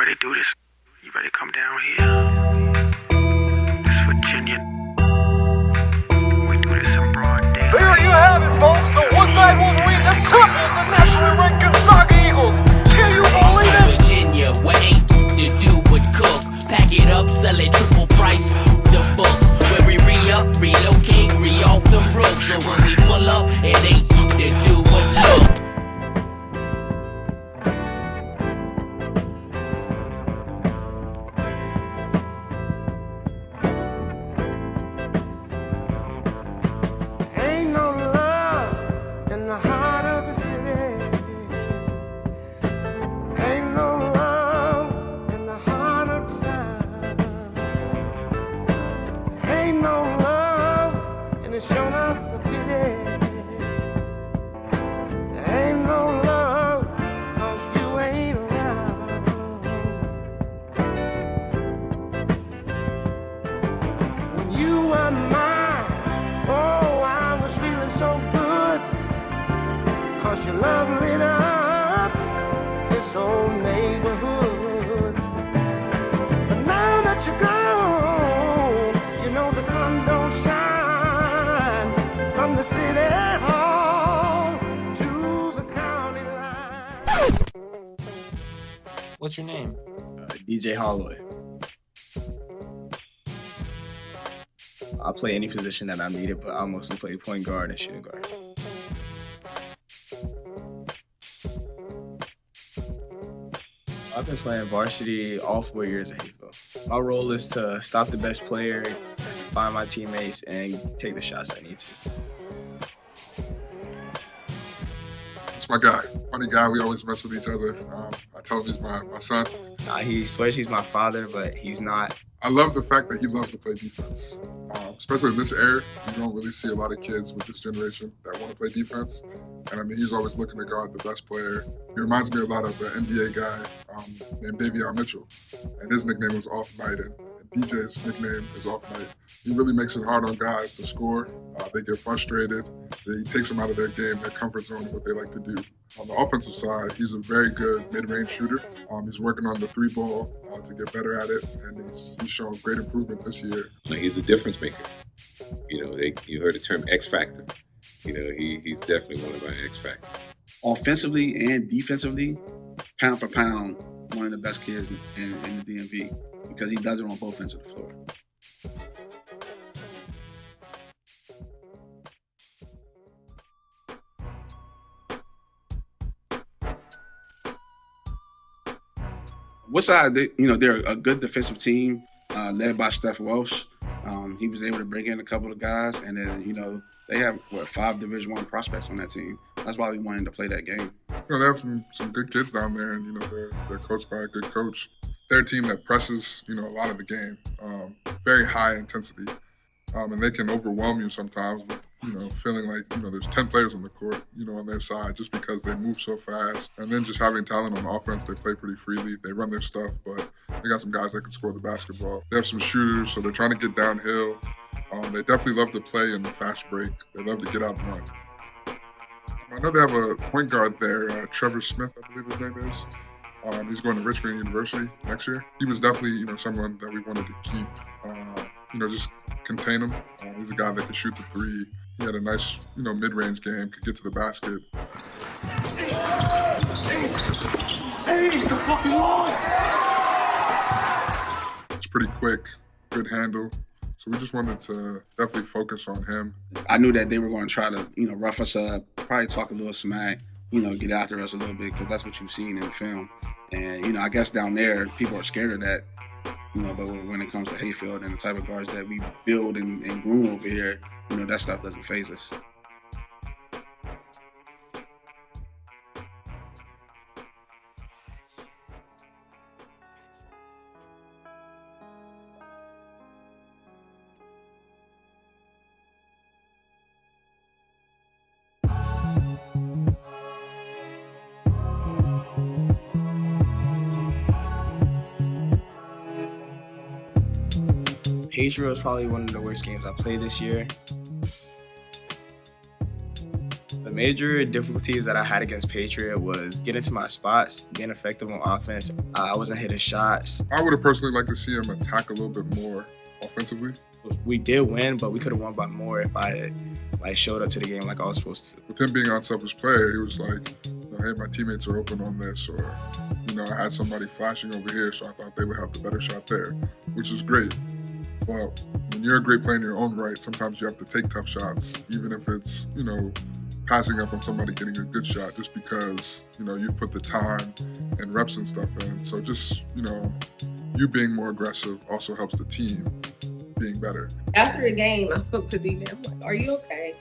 ready to do this? You ready to come down here? This Virginia. We do this in broad daylight. There you have it, folks. The Woodside Wolverines have toppled the nationally ranked Kentucky Eagles. Can you believe it? Virginia, what ain't to do but cook. Pack it up, sell it triple price. The books where we re-up, relocate, re-off the roof. So when we pull up, it ain't to do but look. Ain't no love in the heart of the city. Ain't no love in the heart of town. Ain't no love and it's shown up for pity. Ain't no love 'cause you ain't around. When you were mine, oh, I was feeling so good, 'cause your love lit up this whole neighborhood. But now that you're gone, you know the sun don't shine from the city hall to the county line. What's your name? EJ Holloway. I'll play any position that I needed, but I mostly play point guard and shooting guard. I've been playing varsity all 4 years at Hayfield. My role is to stop the best player, find my teammates, and take the shots I need to. It's my guy. Funny guy. We always mess with each other. I tell him he's my son. He swears he's my father, but he's not. I love the fact that he loves to play defense. Especially in this era, you don't really see a lot of kids with this generation that want to play defense. And I mean, he's always looking to guard the best player. He reminds me a lot of an NBA guy named Davion Mitchell. And his nickname was Off Night, and DJ's nickname is Off Night. He really makes it hard on guys to score. They get frustrated. He takes them out of their game, their comfort zone, and what they like to do. On the offensive side, he's a very good mid-range shooter. He's working on the three ball to get better at it, and he's shown great improvement this year. He's a difference maker. You know, you heard the term X Factor. You know, he's definitely one of our X Factors. Offensively and defensively, pound for pound, one of the best kids in the DMV, because he does it on both ends of the floor. Woodside, they're a good defensive team led by Steph Welsh. He was able to bring in a couple of guys, and then, they have, 5 Division I prospects on that team. That's why we wanted to play that game. They have some good kids down there, and, they're coached by a good coach. They're a team that presses, a lot of the game, very high intensity, and they can overwhelm you sometimes with, feeling like, there's 10 players on the court, on their side just because they move so fast. And then just having talent on offense, they play pretty freely. They run their stuff, but they got some guys that can score the basketball. They have some shooters, so they're trying to get downhill. They definitely love to play in the fast break. They love to get out and run. I know they have a point guard there, Trevor Smith, I believe his name is. He's going to Richmond University next year. He was definitely, someone that we wanted to keep, just contain him. He's a guy that can shoot the three. He had a nice, mid-range game, could get to the basket. It's pretty quick, good handle. So we just wanted to definitely focus on him. I knew that they were going to try to, rough us up, probably talk a little smack, get after us a little bit, because that's what you've seen in the film. And, I guess down there, people are scared of that. But when it comes to Hayfield and the type of guards that we build and groom over here, that stuff doesn't faze us. Patriot was probably one of the worst games I played this year. The Major difficulties that I had against Patriot was getting to my spots, being effective on offense. I wasn't hitting shots. I would have personally liked to see him attack a little bit more offensively. We did win, but we could have won by more if I had showed up to the game like I was supposed to. With him being an unselfish player, he was like, hey, my teammates are open on this, or, I had somebody flashing over here, so I thought they would have the better shot there, which is great. But when you're a great player in your own right, sometimes you have to take tough shots, even if it's, passing up on somebody getting a good shot, just because, you've put the time and reps and stuff in. So just, you being more aggressive also helps the team being better. After the game, I spoke to DJ. I'm like, are you okay?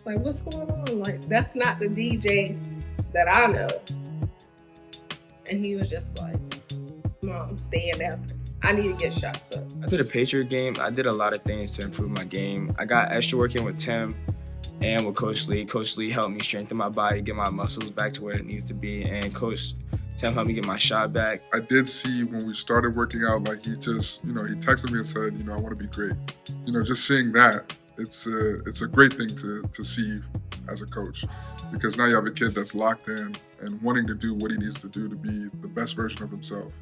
Like, what's going on? Like, that's not the DJ that I know. And he was just like, Mom, stand after. I need to get shots up. After the Patriot game, I did a lot of things to improve my game. I got extra work in with Tim and with Coach Lee. Coach Lee helped me strengthen my body, get my muscles back to where it needs to be, and Coach Tim helped me get my shot back. I did see when we started working out, like he just, he texted me and said, I want to be great. Just seeing that, it's a great thing to see as a coach, because now you have a kid that's locked in and wanting to do what he needs to do to be the best version of himself.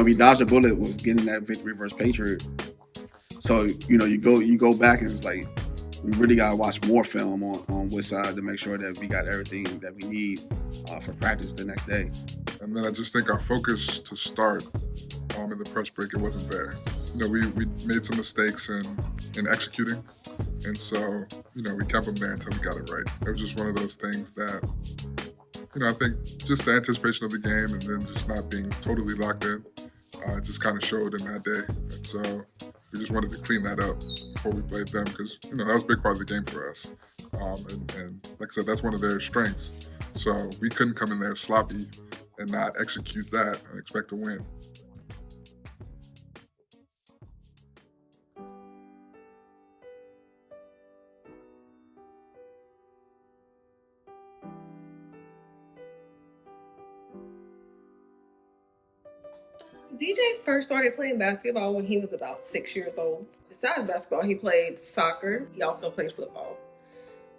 We dodged a bullet with getting that victory versus Patriot. So, you go back and it's like, we really got to watch more film on Woodside to make sure that we got everything that we need for practice the next day. And then I just think our focus to start in the press break, it wasn't there. We made some mistakes in executing. And so, we kept them there until we got it right. It was just one of those things that, I think just the anticipation of the game and then just not being totally locked in just kind of showed in that day. And so we just wanted to clean that up before we played them, because, that was a big part of the game for us. And like I said, that's one of their strengths. So we couldn't come in there sloppy and not execute that and expect to win. DJ first started playing basketball when he was about 6 years old. Besides basketball, he played soccer. He also played football.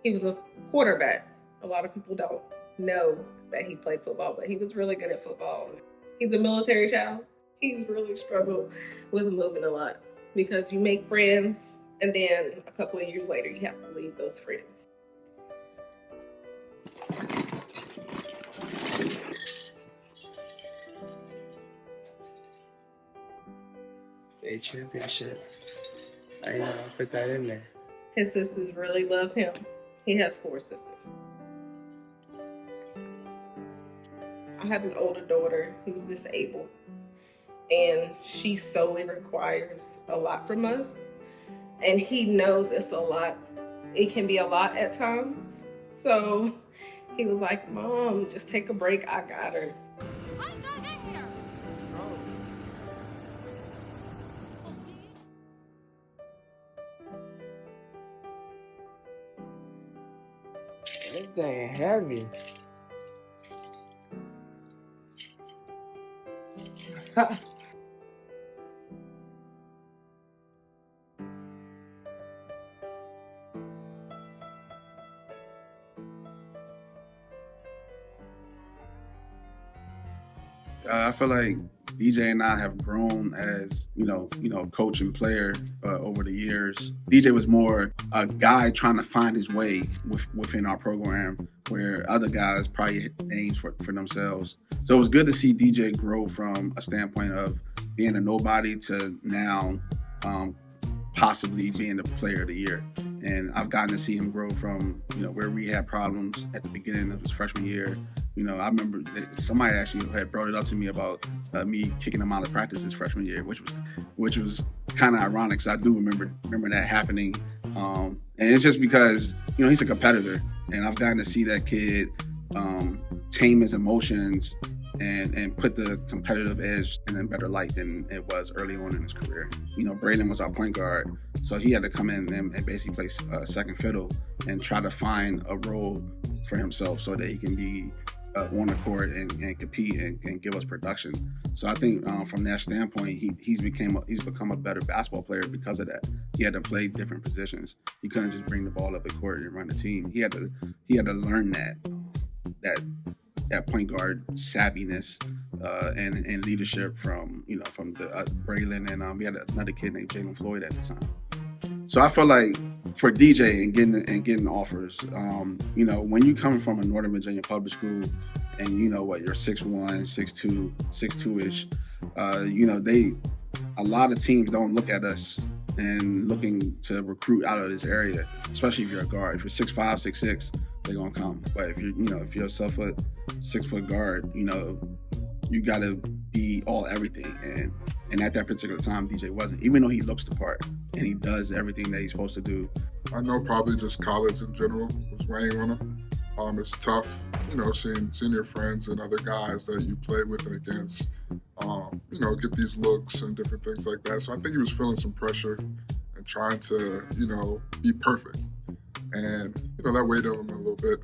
He was a quarterback. A lot of people don't know that he played football, but he was really good at football. He's a military child. He's really struggled with moving a lot, because you make friends and then a couple of years later you have to leave those friends. State championship. I know, I put that in there. His sisters really love him. He has 4 sisters. I have an older daughter who's disabled, and she solely requires a lot from us. And he knows it's a lot. It can be a lot at times. So he was like, Mom, just take a break. I got her. This thing heavy. I feel like DJ and I have grown as, coach and player over the years. DJ was more a guy trying to find his way within our program, where other guys probably aimed for themselves. So it was good to see DJ grow from a standpoint of being a nobody to now possibly being the player of the year. And I've gotten to see him grow from, where we had problems at the beginning of his freshman year. I remember that somebody actually had brought it up to me about me kicking him out of practice his freshman year, which was kind of ironic, because I do remember that happening. And it's just because, he's a competitor, and I've gotten to see that kid tame his emotions and put the competitive edge in a better light than it was early on in his career. You know, Braylon was our point guard, so he had to come in and basically play second fiddle and try to find a role for himself so that he can be on the court and compete and give us production. So I think from that standpoint, he's become a better basketball player because of that. He had to play different positions. He couldn't just bring the ball up the court and run the team. He had to learn that point guard savviness and leadership from the Braylon, and we had another kid named Jalen Floyd at the time. So I feel like for DJ and getting offers, you know, when you coming from a Northern Virginia public school and you know what, you're 6'1", 6'2", 6'2"-ish, you know, a lot of teams don't look at us and looking to recruit out of this area, especially if you're a guard. If you're 6'5", 6'6", they're gonna come. But if you're a 6 foot guard, you know, you gotta be all everything. And at that particular time, DJ wasn't, even though he looks the part and he does everything that he's supposed to do. I know probably just college in general was weighing on him. It's tough, you know, seeing your friends and other guys that you play with and against, you know, get these looks and different things like that. So I think he was feeling some pressure and trying to, you know, be perfect. And, you know, that weighed on him a little bit.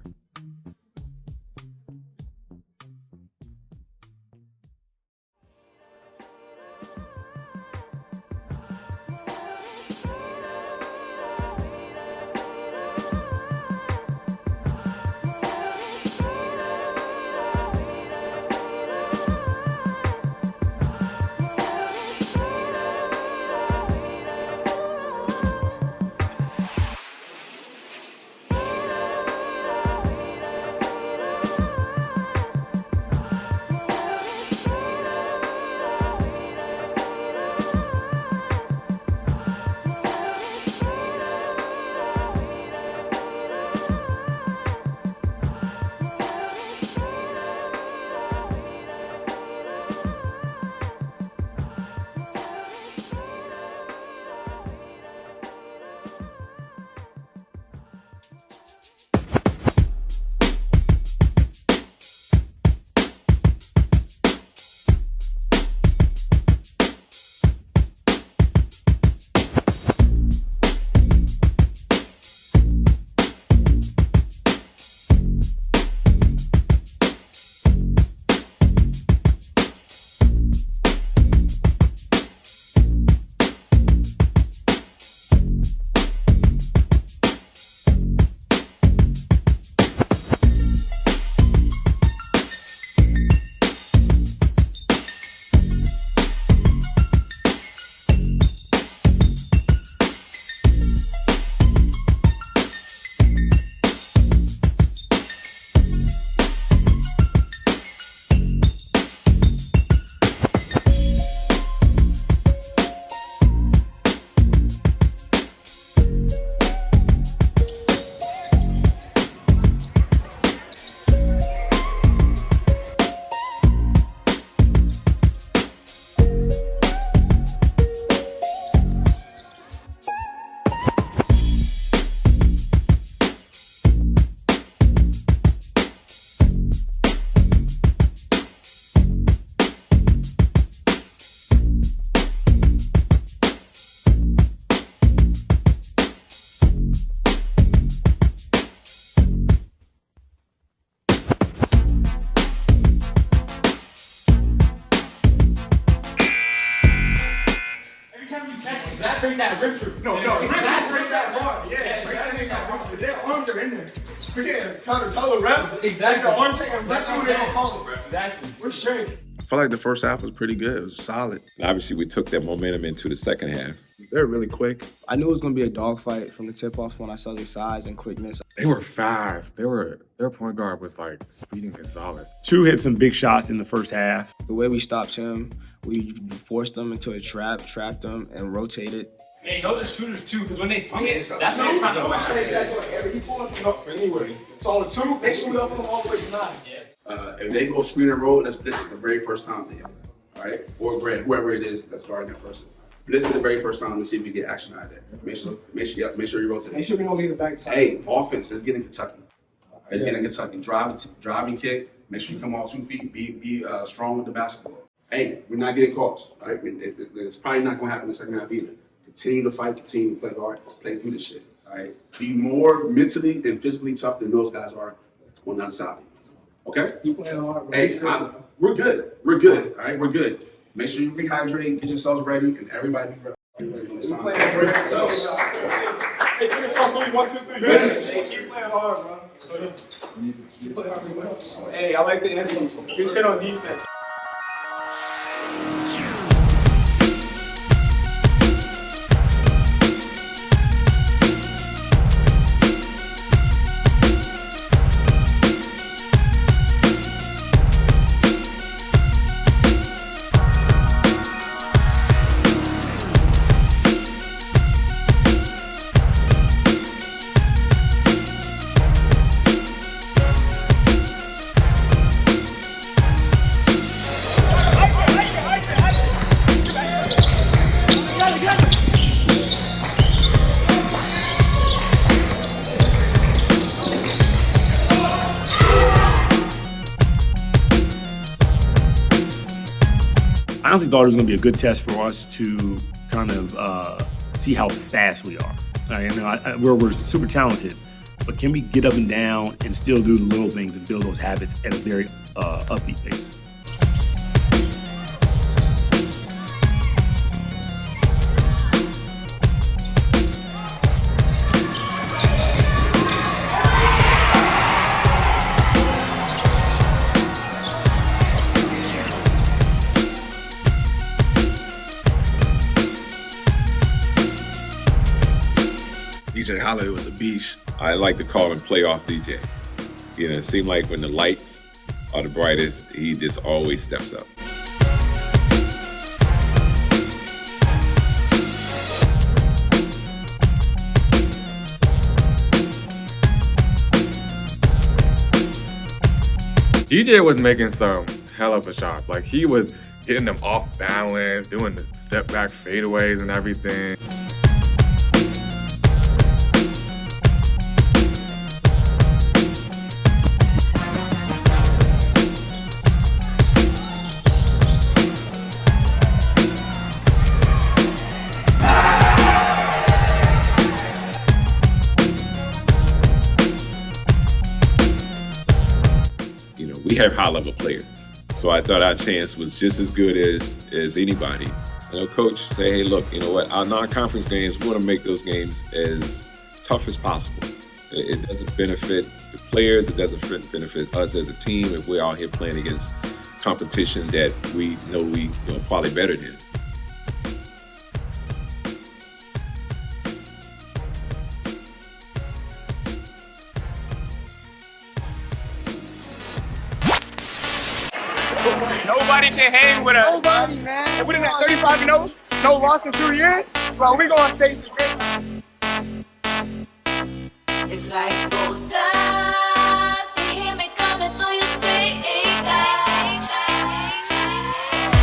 Bring that Richard. No, Richard, bring that bar. Yeah, bring that bar. Their arms are in there. Yeah, tell the reps. Exactly. Their arms are in there. Exactly. We're straight. I felt like the first half was pretty good. It was solid. Obviously, we took that momentum into the second half. They're really quick. I knew it was going to be a dogfight from the tip-off when I saw their size and quickness. They were fast. Their point guard was like Speedy Gonzalez. Two hit some big shots in the first half. The way we stopped him, we forced them into a trap, trapped them, and rotated. Hey, know the shooters too, because when they split, that's what I'm trying to do. He pulling from up anyway. So on the two, they shoot up from all the way to 9. Yeah. If they go screen and roll, let's blitz it the very first time they all right? 4 grand, whoever it is that's guarding that person. Blitz it the very first time and see if we get action out of that. Make sure you rotate. Make sure we don't leave the back side. Hey, offense, let's get in Kentucky. Let's get in Kentucky. Driving kick, Make sure you come off 2 feet. Be strong with the basketball. Hey, we're not getting calls. All right, it's probably not going to happen in the second half either. Continue to fight. Continue to play hard. Play through this shit. All right. Be more mentally and physically tough than those guys are on the other side. Okay. You playing hard, bro. Hey, we're good. We're good. All right, we're good. Make sure you rehydrate, get yourselves ready, and everybody be ready on this time. Hey, finish off 3, 1, 2, 3. Finish. Keep playing hard, bro. So, you play hard. Hey, I like the energy. Good shit on defense. I honestly thought it was going to be a good test for us to kind of see how fast we are. We're super talented, but can we get up and down and still do the little things and build those habits at a very upbeat pace? EJ Holloway was a beast. I like to call him playoff DJ. You know, it seemed like when the lights are the brightest, he just always steps up. EJ was making some hell of a shots. Like, he was getting them off balance, doing the step back fadeaways and everything. We have high-level players, so I thought our chance was just as good as anybody. You know, coach say, hey, look, you know what? Our non-conference games, we want to make those games as tough as possible. It doesn't benefit the players. It doesn't benefit us as a team if we're out here playing against competition that we know we probably better than. Nobody can hang with us. Nobody, man. And what is that, 35-0? No loss in 2 years? Bro, we gonna stay some. It's like gold dust. You hear me coming through your speakers.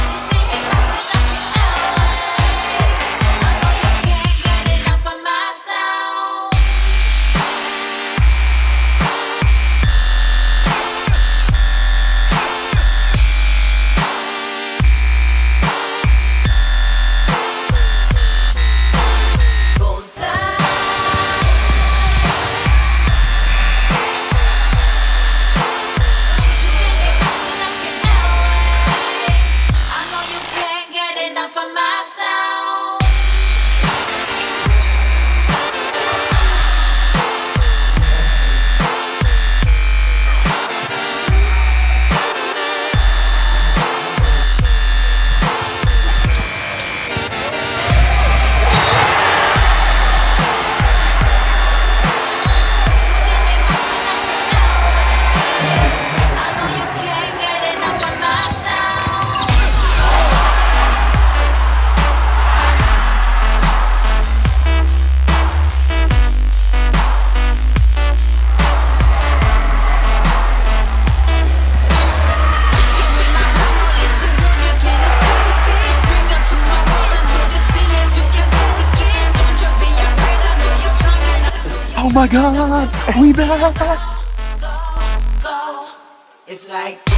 You see me rushing up your alley. I know you can't get enough of my sound. Oh my God, we back! It's like